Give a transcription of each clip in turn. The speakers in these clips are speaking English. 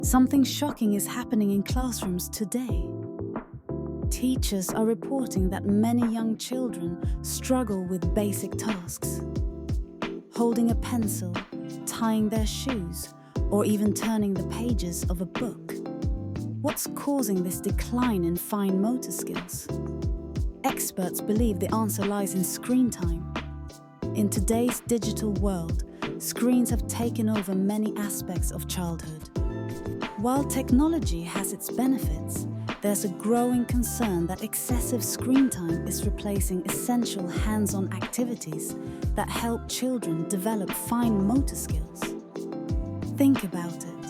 Something shocking is happening in classrooms today. Teachers are reporting that many young children struggle with basic tasks. Holding a pencil, tying their shoes, or even turning the pages of a book. What's causing this decline in fine motor skills? Experts believe the answer lies in screen time. In today's digital world, screens have taken over many aspects of childhood. While technology has its benefits, there's a growing concern that excessive screen time is replacing essential hands-on activities that help children develop fine motor skills. Think about it.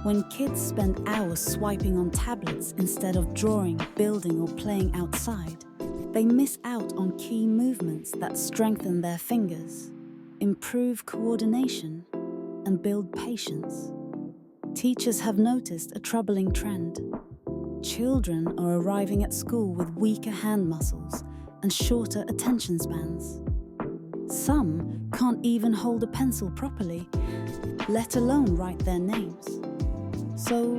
When kids spend hours swiping on tablets instead of drawing, building, or playing outside, they miss out on key movements that strengthen their fingers, improve coordination, and build patience. Teachers have noticed a troubling trend. Children are arriving at school with weaker hand muscles and shorter attention spans. Some can't even hold a pencil properly, let alone write their names. So,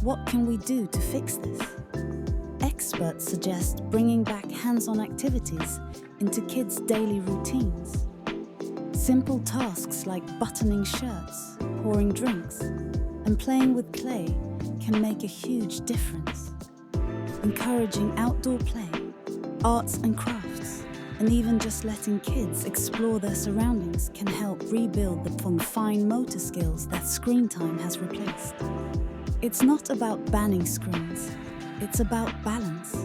what can we do to fix this? Experts suggest bringing back hands-on activities into kids' daily routines. Simple tasks like buttoning shirts, pouring drinks, and playing with clay can make a huge difference. Encouraging outdoor play, arts and crafts, and even just letting kids explore their surroundings can help rebuild the fine motor skills that screen time has replaced. It's not about banning screens, it's about balance.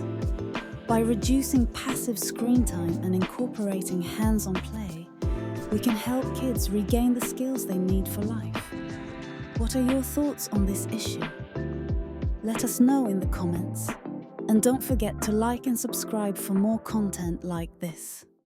By reducing passive screen time and incorporating hands-on play, we can help kids regain the skills they need for life. What are your thoughts on this issue? Let us know in the comments. And don't forget to like and subscribe for more content like this.